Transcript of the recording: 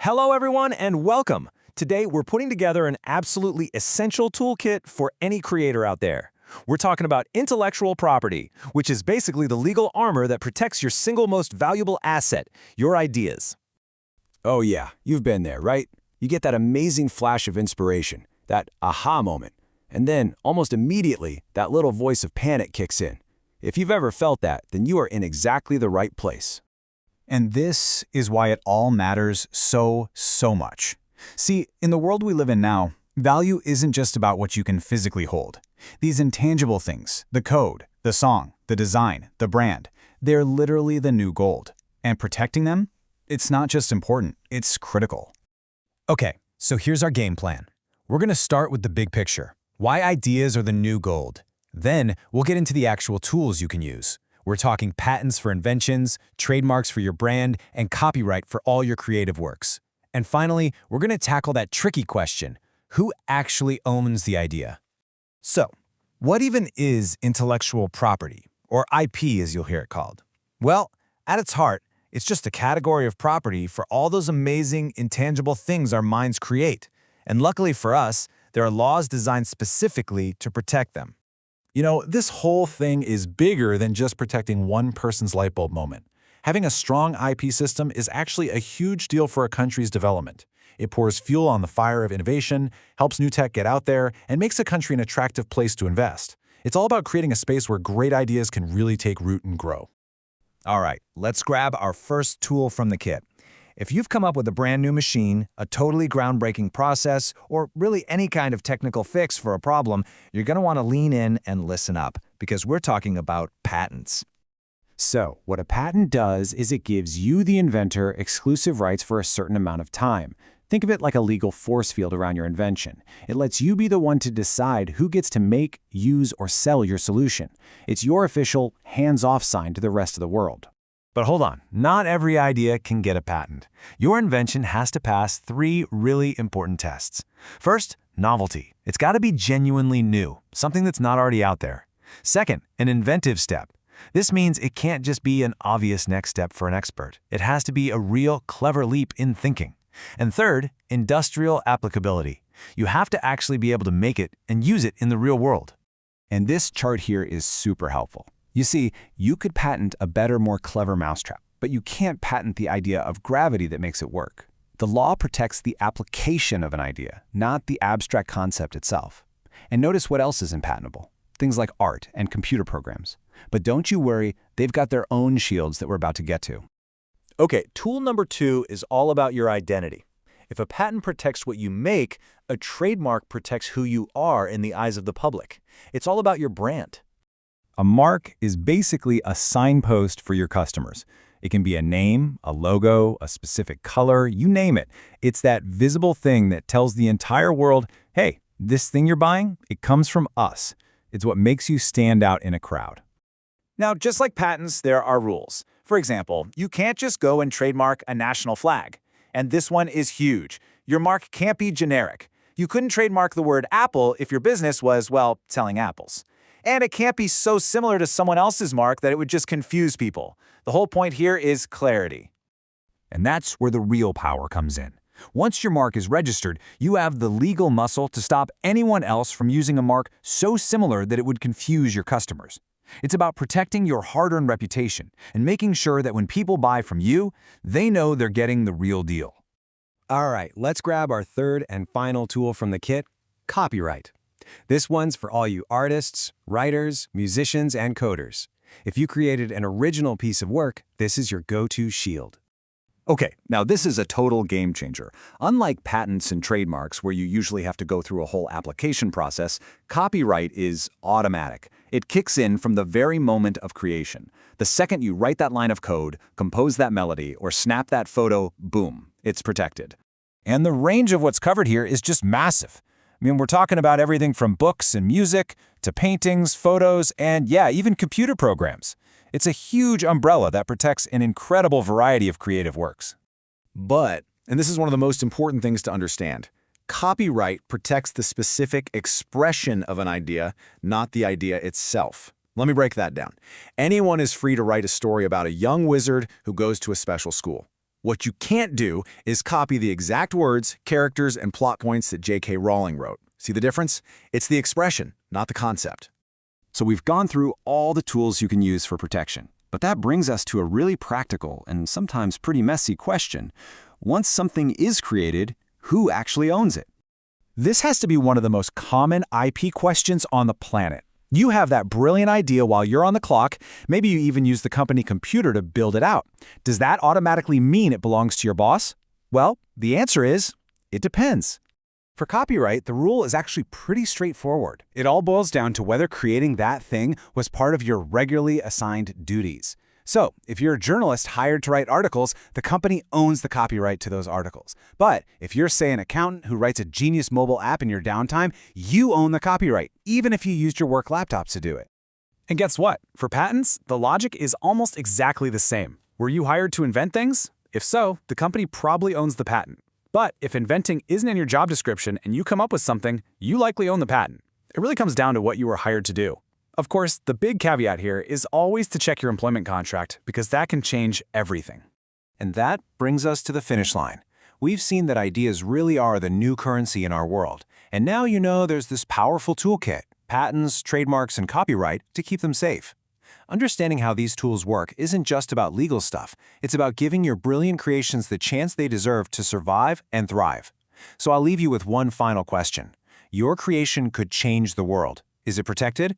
Hello, everyone, and welcome. Today, we're putting together an absolutely essential toolkit for any creator out there. We're talking about intellectual property, which is basically the legal armor that protects your single most valuable asset, your ideas. Oh yeah, you've been there, right? You get that amazing flash of inspiration, that aha moment, and then, almost immediately, that little voice of panic kicks in. If you've ever felt that, then you are in exactly the right place. And this is why it all matters so much. See, in the world we live in now, value isn't just about what you can physically hold. These intangible things, the code, the song, the design, the brand, they're literally the new gold. And protecting them? It's not just important, it's critical. Okay, so here's our game plan. We're going to start with the big picture. Why ideas are the new gold. Then we'll get into the actual tools you can use. We're talking patents for inventions, trademarks for your brand, and copyright for all your creative works. And finally, we're going to tackle that tricky question: who actually owns the idea? So, what even is intellectual property, or IP as you'll hear it called? Well, at its heart, it's just a category of property for all those amazing, intangible things our minds create. And luckily for us, there are laws designed specifically to protect them. You know, this whole thing is bigger than just protecting one person's light bulb moment. Having a strong IP system is actually a huge deal for a country's development. It pours fuel on the fire of innovation, helps new tech get out there, and makes a country an attractive place to invest. It's all about creating a space where great ideas can really take root and grow. All right, let's grab our first tool from the kit. If you've come up with a brand new machine, a totally groundbreaking process, or really any kind of technical fix for a problem, you're going to want to lean in and listen up, because we're talking about patents. So, what a patent does is it gives you, the inventor, exclusive rights for a certain amount of time. Think of it like a legal force field around your invention. It lets you be the one to decide who gets to make, use, or sell your solution. It's your official hands-off sign to the rest of the world. But hold on, not every idea can get a patent. Your invention has to pass 3 really important tests. First, novelty. It's got to be genuinely new, something that's not already out there. Second, an inventive step. This means it can't just be an obvious next step for an expert. It has to be a real clever leap in thinking. And third, industrial applicability. You have to actually be able to make it and use it in the real world. And this chart here is super helpful. You see, you could patent a better, more clever mousetrap, but you can't patent the idea of gravity that makes it work. The law protects the application of an idea, not the abstract concept itself. And notice what else is unpatentable. Things like art and computer programs. But don't you worry, they've got their own shields that we're about to get to. Okay, tool number 2 is all about your identity. If a patent protects what you make, a trademark protects who you are in the eyes of the public. It's all about your brand. A mark is basically a signpost for your customers. It can be a name, a logo, a specific color, you name it. It's that visible thing that tells the entire world, hey, this thing you're buying, it comes from us. It's what makes you stand out in a crowd. Now, just like patents, there are rules. For example, you can't just go and trademark a national flag. And this one is huge. Your mark can't be generic. You couldn't trademark the word Apple if your business was, well, selling apples. And it can't be so similar to someone else's mark that it would just confuse people. The whole point here is clarity. And that's where the real power comes in. Once your mark is registered, you have the legal muscle to stop anyone else from using a mark so similar that it would confuse your customers. It's about protecting your hard-earned reputation and making sure that when people buy from you, they know they're getting the real deal. All right, let's grab our third and final tool from the kit, copyright. This one's for all you artists, writers, musicians, and coders. If you created an original piece of work, this is your go-to shield. Okay, now this is a total game changer. Unlike patents and trademarks where you usually have to go through a whole application process, copyright is automatic. It kicks in from the very moment of creation. The second you write that line of code, compose that melody, or snap that photo, boom, it's protected. And the range of what's covered here is just massive. I mean, we're talking about everything from books and music to paintings, photos, and yeah, even computer programs. It's a huge umbrella that protects an incredible variety of creative works. But, and this is one of the most important things to understand, copyright protects the specific expression of an idea, not the idea itself. Let me break that down. Anyone is free to write a story about a young wizard who goes to a special school. What you can't do is copy the exact words, characters, and plot points that J.K. Rowling wrote. See the difference? It's the expression, not the concept. So we've gone through all the tools you can use for protection. But that brings us to a really practical and sometimes pretty messy question. Once something is created, who actually owns it? This has to be one of the most common IP questions on the planet. You have that brilliant idea while you're on the clock. Maybe you even use the company computer to build it out. Does that automatically mean it belongs to your boss? Well, the answer is, it depends. For copyright, the rule is actually pretty straightforward. It all boils down to whether creating that thing was part of your regularly assigned duties. So, if you're a journalist hired to write articles, the company owns the copyright to those articles. But if you're, say, an accountant who writes a genius mobile app in your downtime, you own the copyright, even if you used your work laptops to do it. And guess what? For patents, the logic is almost exactly the same. Were you hired to invent things? If so, the company probably owns the patent. But if inventing isn't in your job description and you come up with something, you likely own the patent. It really comes down to what you were hired to do. Of course, the big caveat here is always to check your employment contract, because that can change everything. And that brings us to the finish line. We've seen that ideas really are the new currency in our world. And now you know there's this powerful toolkit, patents, trademarks, and copyright to keep them safe. Understanding how these tools work isn't just about legal stuff. It's about giving your brilliant creations the chance they deserve to survive and thrive. So I'll leave you with one final question. Your creation could change the world. Is it protected?